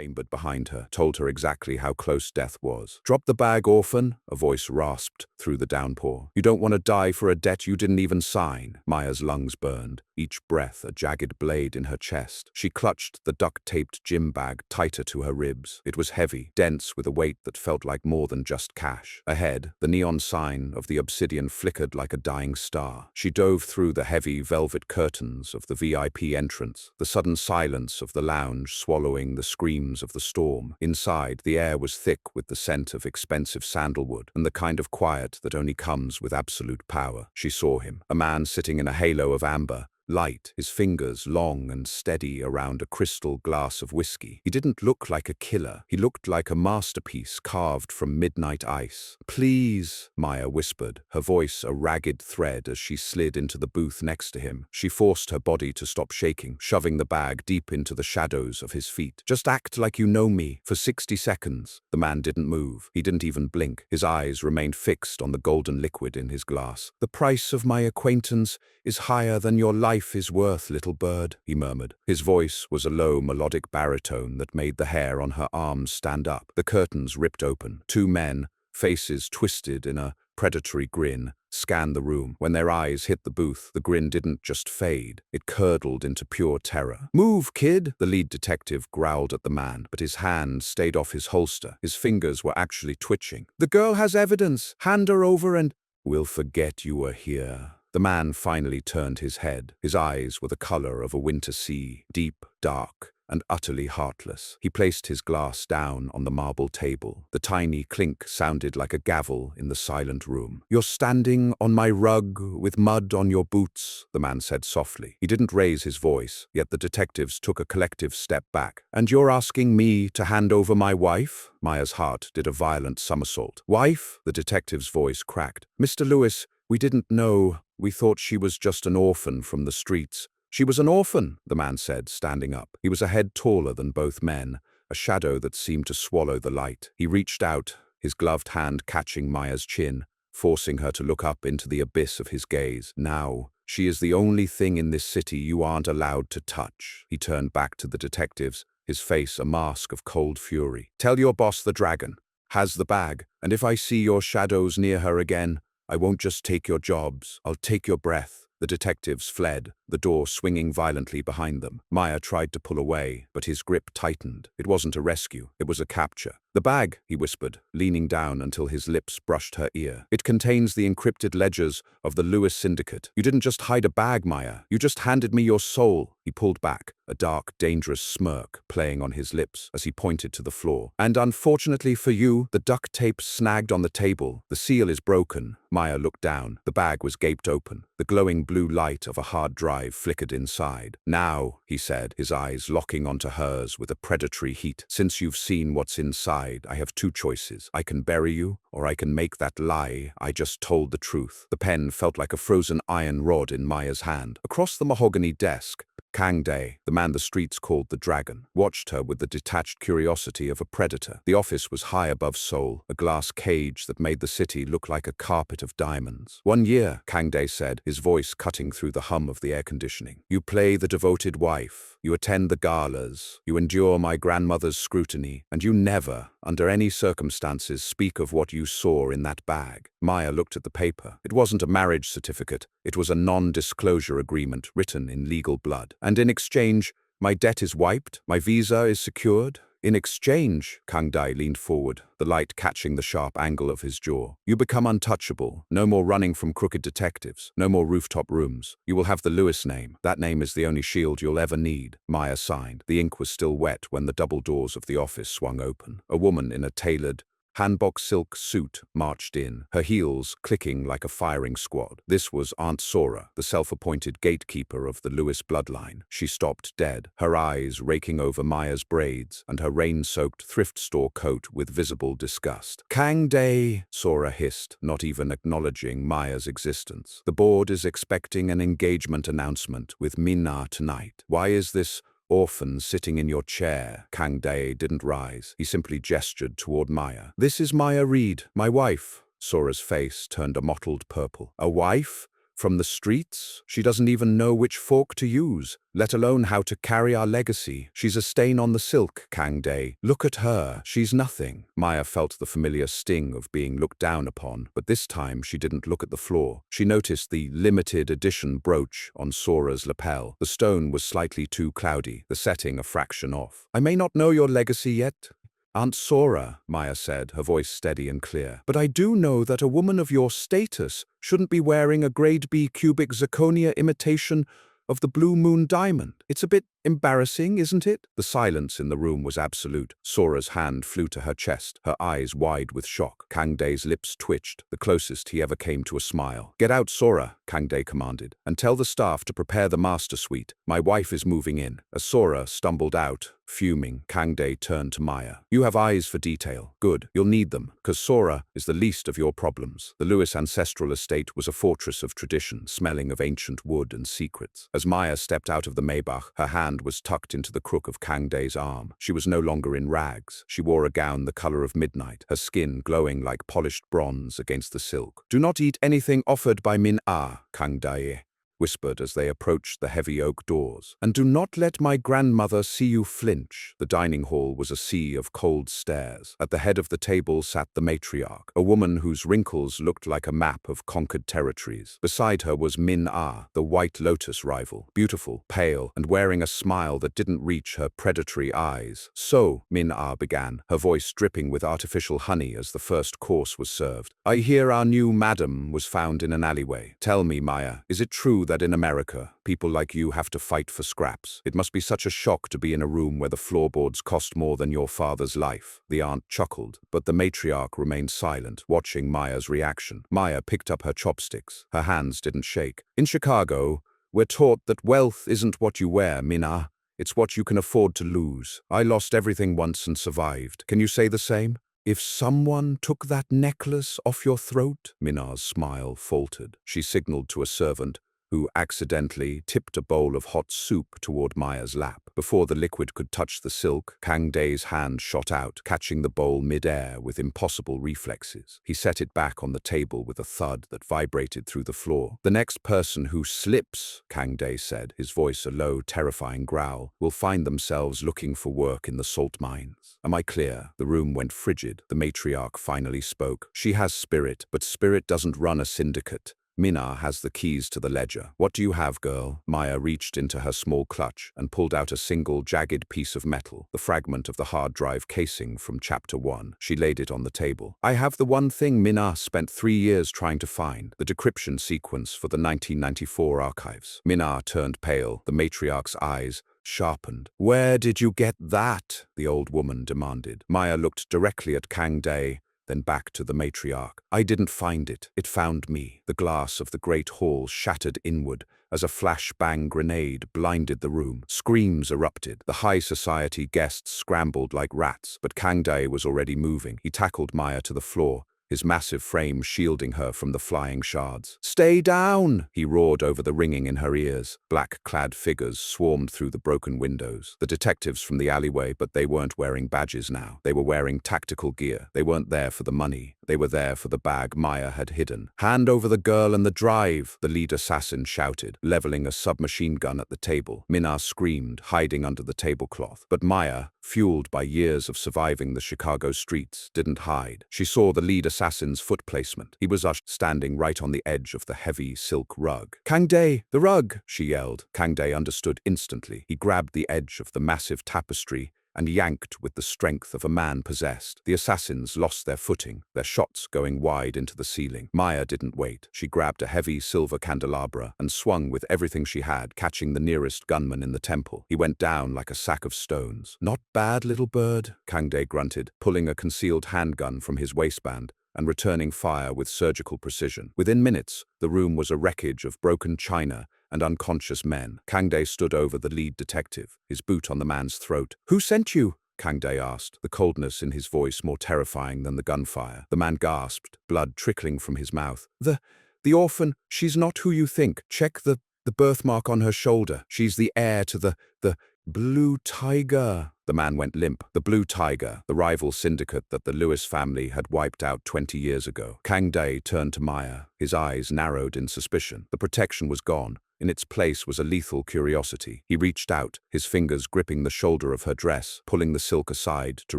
chambered behind her, told her exactly how close death was. "Drop the bag, Orphan," a voice rasped through the downpour. "You don't want to die for a debt you didn't even sign." Maya's lungs burned, each breath a jagged blade in her chest. She clutched the duct-taped gym bag tighter to her ribs. It was heavy, dense with a weight that felt like more than just cash. Ahead, the neon sign of the Obsidian flickered like a dying star. She dove through the heavy velvet curtains of the VIP entrance, the sudden silence of the lounge swallowing the screams of the storm. Inside, the air was thick with the scent of expensive sandalwood and the kind of quiet that only comes with absolute power. She saw him, a man sitting in a halo of amber, light, his fingers long and steady around a crystal glass of whiskey. He didn't look like a killer. He looked like a masterpiece carved from midnight ice. "Please," Maya whispered, her voice a ragged thread as she slid into the booth next to him. She forced her body to stop shaking, shoving the bag deep into the shadows of his feet. "Just act like you know me for 60 seconds. The man didn't move. He didn't even blink. His eyes remained fixed on the golden liquid in his glass. "The price of my acquaintance is higher than your life is worth, little bird," he murmured. His voice was a low, melodic baritone that made the hair on her arms stand up. The curtains ripped open. Two men, faces twisted in a predatory grin, scanned the room. When their eyes hit the booth, the grin didn't just fade. It curdled into pure terror. "Move, kid!" The lead detective growled at the man, but his hand stayed off his holster. His fingers were actually twitching. "The girl has evidence. Hand her over and—" "We'll forget you were here." The man finally turned his head. His eyes were the color of a winter sea, deep, dark, and utterly heartless. He placed his glass down on the marble table. The tiny clink sounded like a gavel in the silent room. "You're standing on my rug with mud on your boots," the man said softly. He didn't raise his voice, yet the detectives took a collective step back. "And you're asking me to hand over my wife?" Maya's heart did a violent somersault. "Wife?" The detective's voice cracked. "Mr. Lewis, we didn't know. We thought she was just an orphan from the streets." "She was an orphan," the man said, standing up. He was a head taller than both men, a shadow that seemed to swallow the light. He reached out, his gloved hand catching Maya's chin, forcing her to look up into the abyss of his gaze. "Now, she is the only thing in this city you aren't allowed to touch." He turned back to the detectives, his face a mask of cold fury. "Tell your boss the dragon has the bag, and if I see your shadows near her again, I won't just take your jobs, I'll take your breath." The detectives fled, the door swinging violently behind them. Maya tried to pull away, but his grip tightened. It wasn't a rescue, it was a capture. "The bag," he whispered, leaning down until his lips brushed her ear. "It contains the encrypted ledgers of the Lewis Syndicate. You didn't just hide a bag, Maya. You just handed me your soul." He pulled back, a dark, dangerous smirk playing on his lips as he pointed to the floor. "And unfortunately for you, the duct tape snagged on the table. The seal is broken." Maya looked down. The bag was gaped open. The glowing blue light of a hard drive flickered inside. "Now," he said, his eyes locking onto hers with a predatory heat, "since you've seen what's inside, I have two choices. I can bury you, or I can make that lie I just told the truth." The pen felt like a frozen iron rod in Maya's hand. Across the mahogany desk, Kang Day, the man the streets called the Dragon, watched her with the detached curiosity of a predator. The office was high above Seoul, a glass cage that made the city look like a carpet of diamonds. "1 year, Kang Day said, his voice cutting through the hum of the air conditioning. "You play the devoted wife. You attend the galas. You endure my grandmother's scrutiny. And you never, under any circumstances, speak of what you saw in that bag." Maya looked at the paper. It wasn't a marriage certificate. It was a non-disclosure agreement written in legal blood. "And in exchange, my debt is wiped, my visa is secured." "In exchange," Kang Dai leaned forward, the light catching the sharp angle of his jaw, "you become untouchable. No more running from crooked detectives. No more rooftop rooms. You will have the Lewis name. That name is the only shield you'll ever need." Maya signed. The ink was still wet when the double doors of the office swung open. A woman in a tailored, hanbok silk suit marched in, her heels clicking like a firing squad. This was Aunt Sora, the self-appointed gatekeeper of the Lewis bloodline. She stopped dead, her eyes raking over Maya's braids and her rain-soaked thrift store coat with visible disgust. "Kang Day," Sora hissed, not even acknowledging Maya's existence. "The board is expecting an engagement announcement with Minna tonight. Why is this orphan sitting in your chair?" Kang Dae didn't rise. He simply gestured toward Maya. "This is Maya Reed, my wife." Sora's face turned a mottled purple. "A wife? From the streets? She doesn't even know which fork to use, let alone how to carry our legacy. She's a stain on the silk, Kang Dae. Look at her, she's nothing. Maya felt the familiar sting of being looked down upon, but this time she didn't look at the floor. She noticed the limited edition brooch on Sora's lapel. The stone was slightly too cloudy, the setting a fraction off. I may not know your legacy yet, Aunt Sora, Maya said, her voice steady and clear. But I do know that a woman of your status shouldn't be wearing a grade B cubic zirconia imitation of the Blue Moon diamond. It's a bit embarrassing, isn't it? The silence in the room was absolute. Sora's hand flew to her chest, her eyes wide with shock. Kang Dae's lips twitched, the closest he ever came to a smile. Get out, Sora, Kang Dae commanded, and tell the staff to prepare the master suite. My wife is moving in. As Sora stumbled out, fuming, Kang Dae turned to Maya. You have eyes for detail. Good, you'll need them, because Sora is the least of your problems. The Lewis ancestral estate was a fortress of tradition, smelling of ancient wood and secrets. As Maya stepped out of the Maybach, her hand was tucked into the crook of Kang Dae's arm. She was no longer in rags. She wore a gown the color of midnight, her skin glowing like polished bronze against the silk. Do not eat anything offered by Min-Ah, Kang Dae whispered as they approached the heavy oak doors. And do not let my grandmother see you flinch. The dining hall was a sea of cold stares. At the head of the table sat the matriarch, a woman whose wrinkles looked like a map of conquered territories. Beside her was Min-Ah, the White Lotus rival, beautiful, pale, and wearing a smile that didn't reach her predatory eyes. So, Min-Ah began, her voice dripping with artificial honey as the first course was served. I hear our new madam was found in an alleyway. Tell me, Maya, is it true that in America, people like you have to fight for scraps? It must be such a shock to be in a room where the floorboards cost more than your father's life. The aunt chuckled, but the matriarch remained silent, watching Maya's reaction. Maya picked up her chopsticks. Her hands didn't shake. In Chicago, we're taught that wealth isn't what you wear, Mina. It's what you can afford to lose. I lost everything once and survived. Can you say the same? If someone took that necklace off your throat, Minna's smile faltered. She signaled to a servant, who accidentally tipped a bowl of hot soup toward Maya's lap. Before the liquid could touch the silk, Kang Dae's hand shot out, catching the bowl mid-air with impossible reflexes. He set it back on the table with a thud that vibrated through the floor. The next person who slips, Kang Dae said, his voice a low, terrifying growl, will find themselves looking for work in the salt mines. Am I clear? The room went frigid. The matriarch finally spoke. She has spirit, but spirit doesn't run a syndicate. Minna has the keys to the ledger. What do you have, girl? Maya reached into her small clutch and pulled out a single jagged piece of metal, the fragment of the hard drive casing from Chapter 1. She laid it on the table. I have the one thing Minna spent 3 years trying to find, the decryption sequence for the 1994 archives. Minna turned pale, the matriarch's eyes sharpened. Where did you get that? The old woman demanded. Maya looked directly at Kang Dae, then back to the matriarch. I didn't find it. It found me. The glass of the great hall shattered inward as a flashbang grenade blinded the room. Screams erupted. The high society guests scrambled like rats, but Kang Dae was already moving. He tackled Maya to the floor, his massive frame shielding her from the flying shards. Stay down, he roared over the ringing in her ears. Black-clad figures swarmed through the broken windows. The detectives from the alleyway, but they weren't wearing badges now. They were wearing tactical gear. They weren't there for the money. They were there for the bag Maya had hidden. Hand over the girl and the drive, the lead assassin shouted, leveling a submachine gun at the table. Minna screamed, hiding under the tablecloth. But Maya, fueled by years of surviving the Chicago streets, didn't hide. She saw the lead assassin's foot placement. He was standing right on the edge of the heavy silk rug. Kang Dae, the rug, she yelled. Kang Dae understood instantly. He grabbed the edge of the massive tapestry and yanked with the strength of a man possessed. The assassins lost their footing, their shots going wide into the ceiling. Maya didn't wait. She grabbed a heavy silver candelabra and swung with everything she had, catching the nearest gunman in the temple. He went down like a sack of stones. Not bad, little bird, Kang Dae grunted, pulling a concealed handgun from his waistband and returning fire with surgical precision. Within minutes, the room was a wreckage of broken china and unconscious men. Kang Dae stood over the lead detective, his boot on the man's throat. Who sent you? Kang Dae asked, the coldness in his voice more terrifying than the gunfire. The man gasped, blood trickling from his mouth. The orphan, she's not who you think. Check the birthmark on her shoulder. She's the heir to the Blue Tiger. The man went limp. The Blue Tiger, the rival syndicate that the Lewis family had wiped out 20 years ago. Kang Dae turned to Maya, his eyes narrowed in suspicion. The protection was gone. In its place was a lethal curiosity. He reached out, his fingers gripping the shoulder of her dress, pulling the silk aside to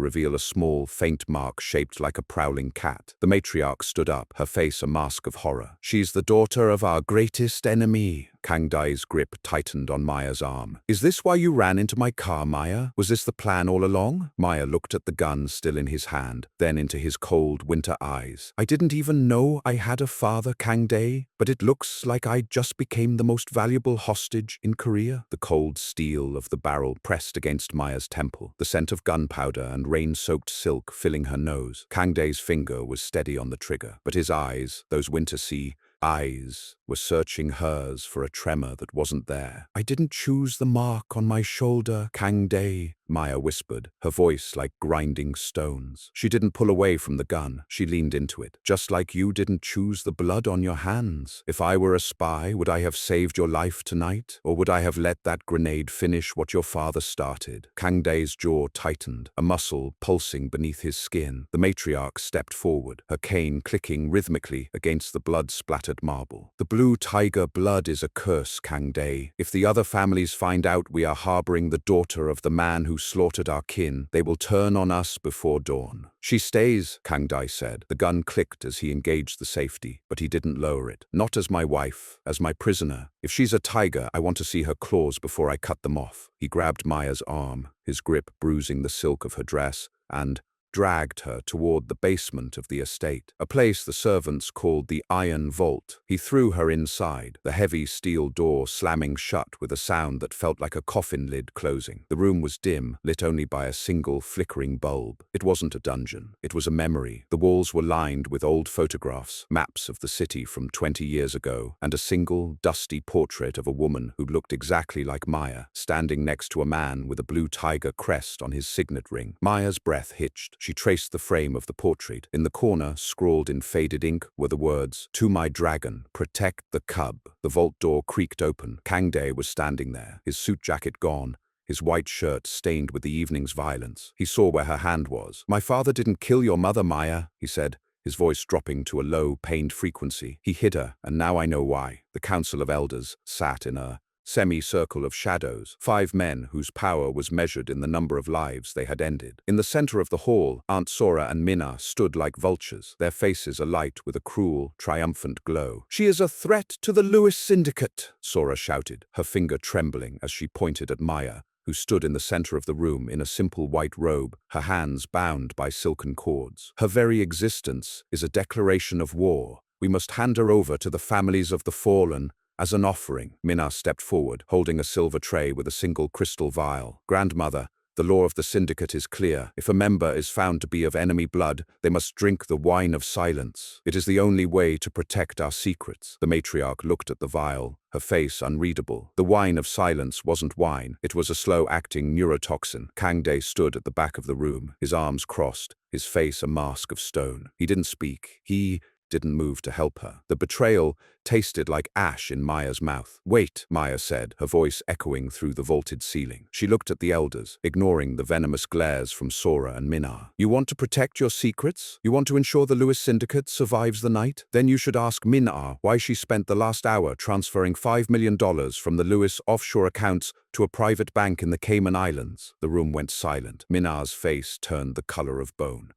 reveal a small, faint mark shaped like a prowling cat. The matriarch stood up, her face a mask of horror. "She's the daughter of our greatest enemy." Kang Dae's grip tightened on Maya's arm. "Is this why you ran into my car, Maya? Was this the plan all along?" Maya looked at the gun still in his hand, then into his cold winter eyes. "I didn't even know I had a father, Kang Dae, but it looks like I just became the most valuable hostage in Korea." The cold steel of the barrel pressed against Maya's temple, the scent of gunpowder and rain-soaked silk filling her nose. Kang Dae's finger was steady on the trigger, but his eyes, those winter sea eyes, were searching hers for a tremor that wasn't there. "I didn't choose the mark on my shoulder, Kang Dae," Maya whispered, her voice like grinding stones. She didn't pull away from the gun, she leaned into it. "Just like you didn't choose the blood on your hands. If I were a spy, would I have saved your life tonight? Or would I have let that grenade finish what your father started?" Kang Dae's jaw tightened, a muscle pulsing beneath his skin. The matriarch stepped forward, her cane clicking rhythmically against the blood-splattered marble. "The Blue Tiger blood is a curse, Kang Dae. If the other families find out we are harboring the daughter of the man who slaughtered our kin, they will turn on us before dawn." "She stays," Kang Dae said. The gun clicked as he engaged the safety, but he didn't lower it. "Not as my wife, as my prisoner. If she's a tiger, I want to see her claws before I cut them off." He grabbed Maya's arm, his grip bruising the silk of her dress, and dragged her toward the basement of the estate, a place the servants called the Iron Vault. He threw her inside, the heavy steel door slamming shut with a sound that felt like a coffin lid closing. The room was dim, lit only by a single flickering bulb. It wasn't a dungeon. It was a memory. The walls were lined with old photographs, maps of the city from 20 years ago, and a single, dusty portrait of a woman who looked exactly like Maya, standing next to a man with a blue tiger crest on his signet ring. Maya's breath hitched. She traced the frame of the portrait. In the corner, scrawled in faded ink, were the words, "To my dragon, protect the cub." The vault door creaked open. Kang Dae was standing there, his suit jacket gone, his white shirt stained with the evening's violence. He saw where her hand was. "My father didn't kill your mother, Maya," he said, his voice dropping to a low, pained frequency. "He hid her, and now I know why." The Council of Elders sat in a semicircle of shadows, 5 men whose power was measured in the number of lives they had ended. In the center of the hall, Aunt Sora and Minna stood like vultures, their faces alight with a cruel, triumphant glow. "She is a threat to the Lewis Syndicate," Sora shouted, her finger trembling as she pointed at Maya, who stood in the center of the room in a simple white robe, her hands bound by silken cords. "Her very existence is a declaration of war. We must hand her over to the families of the fallen as an offering." Minna stepped forward, holding a silver tray with a single crystal vial. "Grandmother, the law of the syndicate is clear. If a member is found to be of enemy blood, they must drink the wine of silence. It is the only way to protect our secrets." The matriarch looked at the vial, her face unreadable. The wine of silence wasn't wine. It was a slow-acting neurotoxin. Kang Dae stood at the back of the room, his arms crossed, his face a mask of stone. He didn't speak. He didn't move to help her. The betrayal tasted like ash in Maya's mouth. "Wait," Maya said, her voice echoing through the vaulted ceiling. She looked at the elders, ignoring the venomous glares from Sora and Minna. "You want to protect your secrets? You want to ensure the Lewis Syndicate survives the night? Then you should ask Minna why she spent the last hour transferring $5 million from the Lewis offshore accounts to a private bank in the Cayman Islands." The room went silent. Minna's face turned the color of bone.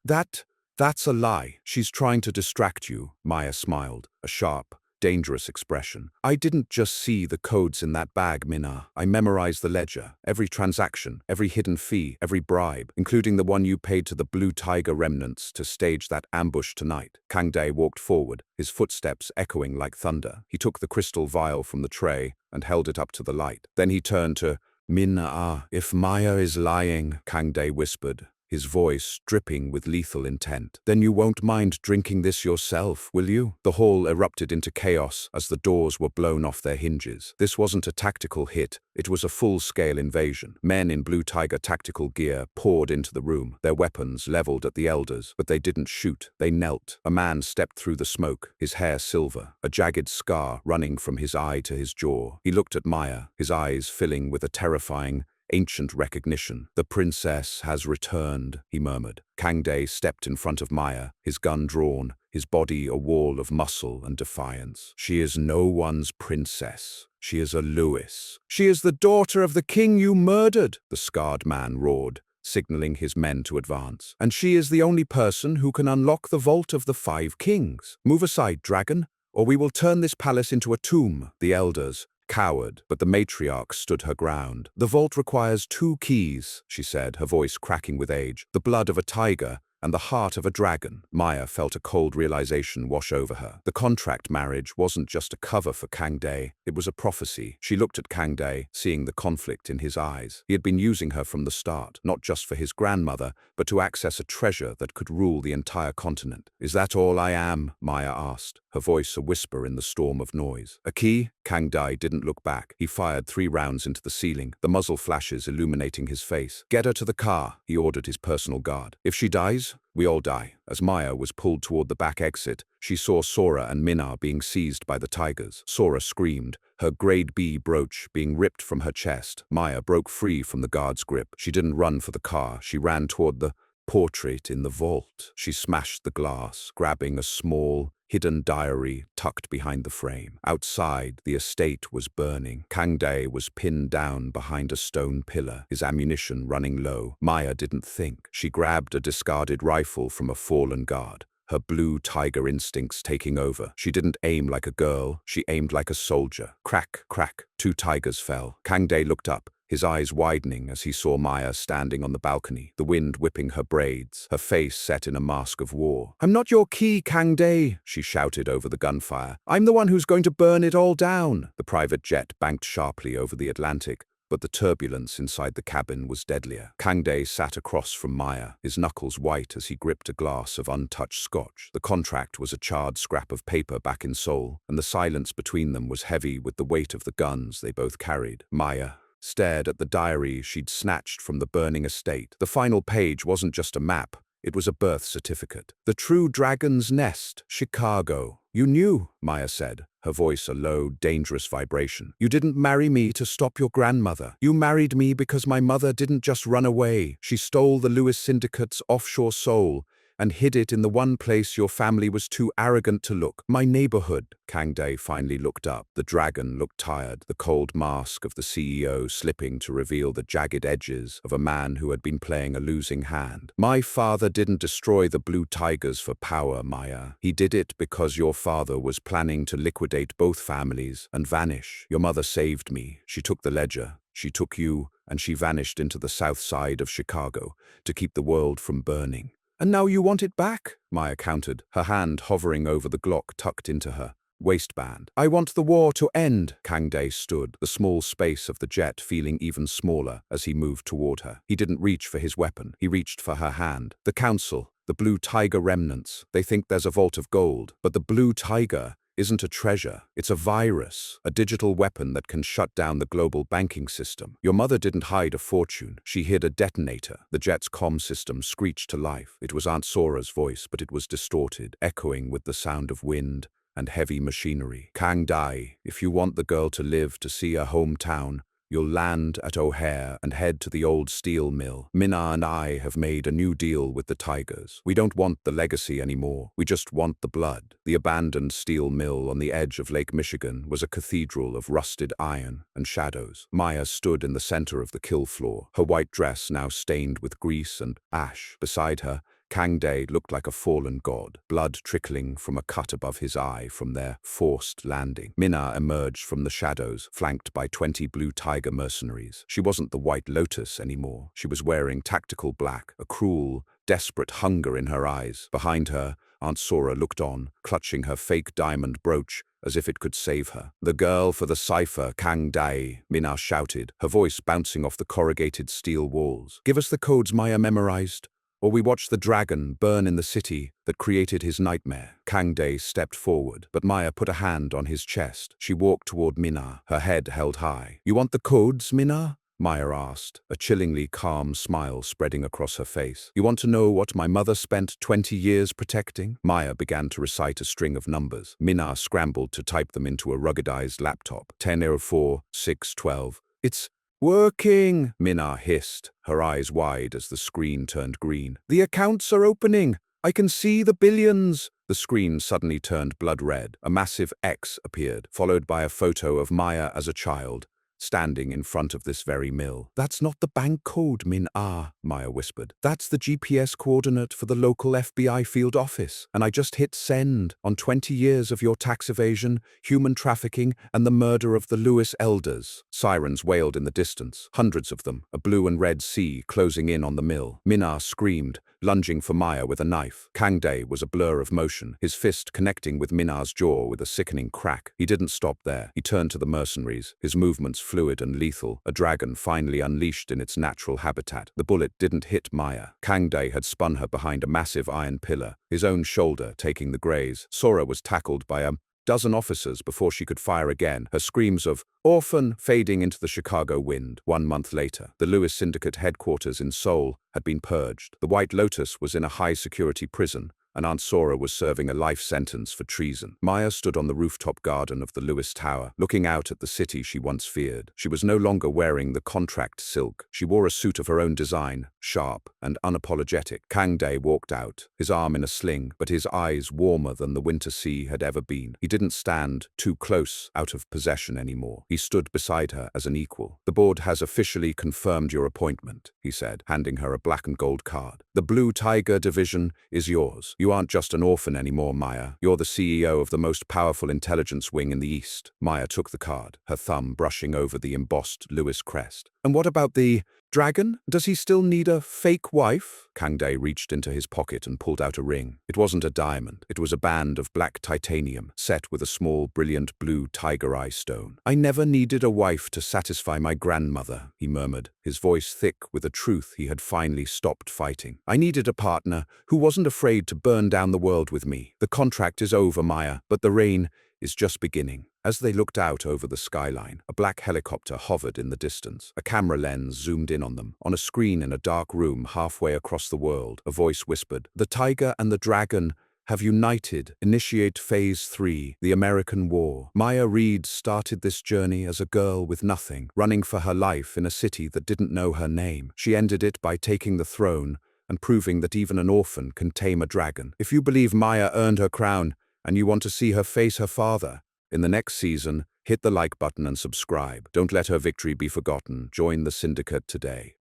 That's a lie. She's trying to distract you," Maya smiled, a sharp, dangerous expression. "I didn't just see the codes in that bag, Minna. I memorized the ledger, every transaction, every hidden fee, every bribe, including the one you paid to the Blue Tiger remnants to stage that ambush tonight." Kang Dae walked forward, his footsteps echoing like thunder. He took the crystal vial from the tray and held it up to the light. Then he turned to Minna. "If Maya is lying," Kang Dae whispered, his voice dripping with lethal intent, "then you won't mind drinking this yourself, will you?" The hall erupted into chaos as the doors were blown off their hinges. This wasn't a tactical hit, it was a full-scale invasion. Men in Blue Tiger tactical gear poured into the room, their weapons leveled at the elders, but they didn't shoot, they knelt. A man stepped through the smoke, his hair silver, a jagged scar running from his eye to his jaw. He looked at Maya, his eyes filling with a terrifying, ancient recognition. "The princess has returned," he murmured. Kang Dae stepped in front of Maya, his gun drawn, his body a wall of muscle and defiance. "She is no one's princess. She is a Lewis. She is the daughter of the king you murdered," the scarred man roared, signaling his men to advance. "And she is the only person who can unlock the vault of the 5 kings. Move aside, dragon, or we will turn this palace into a tomb." The elders cowered, but the matriarch stood her ground. "The vault requires 2 keys," she said, her voice cracking with age. "The blood of a tiger and the heart of a dragon." Maya felt a cold realization wash over her. The contract marriage wasn't just a cover for Kang Dae, it was a prophecy. She looked at Kang Dae, seeing the conflict in his eyes. He had been using her from the start, not just for his grandmother, but to access a treasure that could rule the entire continent. "Is that all I am?" Maya asked, her voice a whisper in the storm of noise. "A key?" Kang Dae didn't look back. He fired 3 rounds into the ceiling, the muzzle flashes illuminating his face. "Get her to the car," he ordered his personal guard. "If she dies, we all die." As Maya was pulled toward the back exit, she saw Sora and Minna being seized by the tigers. Sora screamed, her grade B brooch being ripped from her chest. Maya broke free from the guard's grip. She didn't run for the car. She ran toward the portrait in the vault. She smashed the glass, grabbing a small, hidden diary tucked behind the frame. Outside, the estate was burning. Kang Dae was pinned down behind a stone pillar, his ammunition running low. Maya didn't think. She grabbed a discarded rifle from a fallen guard, her blue tiger instincts taking over. She didn't aim like a girl, she aimed like a soldier. Crack, crack, 2 tigers fell. Kang Dae looked up, his eyes widening as he saw Maya standing on the balcony, the wind whipping her braids, her face set in a mask of war. "I'm not your key, Kang Dae," she shouted over the gunfire. "I'm the one who's going to burn it all down." The private jet banked sharply over the Atlantic, but the turbulence inside the cabin was deadlier. Kang Dae sat across from Maya, his knuckles white as he gripped a glass of untouched scotch. The contract was a charred scrap of paper back in Seoul, and the silence between them was heavy with the weight of the guns they both carried. Maya stared at the diary she'd snatched from the burning estate. The final page wasn't just a map, it was a birth certificate. "The true dragon's nest, Chicago." "You knew," Maya said, her voice a low, dangerous vibration. "You didn't marry me to stop your grandmother. You married me because my mother didn't just run away. She stole the Lewis Syndicate's offshore soul and hid it in the one place your family was too arrogant to look. My neighborhood." Kang Dae finally looked up. The dragon looked tired, the cold mask of the CEO slipping to reveal the jagged edges of a man who had been playing a losing hand. "My father didn't destroy the blue tigers for power, Maya. He did it because your father was planning to liquidate both families and vanish. Your mother saved me. She took the ledger. She took you, and she vanished into the south side of Chicago to keep the world from burning. And now you want it back?" Maya countered, her hand hovering over the Glock tucked into her waistband. "I want the war to end." Kang Dae stood, the small space of the jet feeling even smaller as he moved toward her. He didn't reach for his weapon, he reached for her hand. "The council, the blue tiger remnants, they think there's a vault of gold, but the blue tiger isn't a treasure. It's a virus, a digital weapon that can shut down the global banking system. Your mother didn't hide a fortune. She hid a detonator." The jet's comm system screeched to life. It was Aunt Sora's voice, but it was distorted, echoing with the sound of wind and heavy machinery. "Kang Dae, if you want the girl to live to see her hometown, you'll land at O'Hare and head to the old steel mill. Minna and I have made a new deal with the tigers. We don't want the legacy anymore. We just want the blood." The abandoned steel mill on the edge of Lake Michigan was a cathedral of rusted iron and shadows. Maya stood in the center of the kill floor, her white dress now stained with grease and ash. Beside her, Kang Dae looked like a fallen god, blood trickling from a cut above his eye from their forced landing. Minna emerged from the shadows, flanked by 20 blue tiger mercenaries. She wasn't the White Lotus anymore. She was wearing tactical black, a cruel, desperate hunger in her eyes. Behind her, Aunt Sora looked on, clutching her fake diamond brooch as if it could save her. "The girl for the cipher, Kang Dae," Minna shouted, her voice bouncing off the corrugated steel walls. "Give us the codes Maya memorized, or we watch the dragon burn in the city that created his nightmare." Kang Dae stepped forward, but Maya put a hand on his chest. She walked toward Minna, her head held high. "You want the codes, Minna?" Maya asked, a chillingly calm smile spreading across her face. "You want to know what my mother spent 20 years protecting?" Maya began to recite a string of numbers. Minna scrambled to type them into a ruggedized laptop. 1004, 612. It's Working, Minna hissed, her eyes wide as the screen turned green. The accounts are opening. I can see the billions. The screen suddenly turned blood red. A massive X appeared, followed by a photo of Maya as a child, standing in front of this very mill. That's not the bank code, Min-Ah, Maya whispered. That's the GPS coordinate for the local FBI field office. And I just hit send on 20 years of your tax evasion, human trafficking, and the murder of the Lewis elders. Sirens wailed in the distance, hundreds of them, a blue and red sea closing in on the mill. Min-Ah screamed, lunging for Maya with a knife. Kangdae was a blur of motion, his fist connecting with Minna's jaw with a sickening crack. He didn't stop there. He turned to the mercenaries, his movements fluid and lethal, a dragon finally unleashed in its natural habitat. The bullet didn't hit Maya. Kangdae had spun her behind a massive iron pillar, his own shoulder taking the graze. Sora was tackled by a dozen officers before she could fire again, her screams of "Orphan" fading into the Chicago wind. 1 month later, the Lewis Syndicate headquarters in Seoul had been purged. The White Lotus was in a high-security prison, and Aunt Sora was serving a life sentence for treason. Maya stood on the rooftop garden of the Lewis Tower, looking out at the city she once feared. She was no longer wearing the contract silk. She wore a suit of her own design, sharp and unapologetic. Kangdae walked out, his arm in a sling, but his eyes warmer than the winter sea had ever been. He didn't stand too close out of possession anymore. He stood beside her as an equal. The board has officially confirmed your appointment, he said, handing her a black and gold card. The Blue Tiger Division is yours. You aren't just an orphan anymore, Maya. You're the CEO of the most powerful intelligence wing in the East. Maya took the card, her thumb brushing over the embossed Lewis crest. And what about the dragon? Does he still need a fake wife? Kangdae reached into his pocket and pulled out a ring. It wasn't a diamond. It was a band of black titanium, set with a small, brilliant blue tiger eye stone. I never needed a wife to satisfy my grandmother, he murmured, his voice thick with a truth he had finally stopped fighting. I needed a partner who wasn't afraid to burn down the world with me. The contract is over, Maya, but the reign is just beginning. As they looked out over the skyline, a black helicopter hovered in the distance. A camera lens zoomed in on them. On a screen in a dark room halfway across the world, a voice whispered, "The tiger and the dragon have united. Initiate Phase 3, the American War." Maya Reed started this journey as a girl with nothing, running for her life in a city that didn't know her name. She ended it by taking the throne and proving that even an orphan can tame a dragon. If you believe Maya earned her crown and you want to see her face her father in the next season, hit the like button and subscribe. Don't let her victory be forgotten. Join the Syndicate today.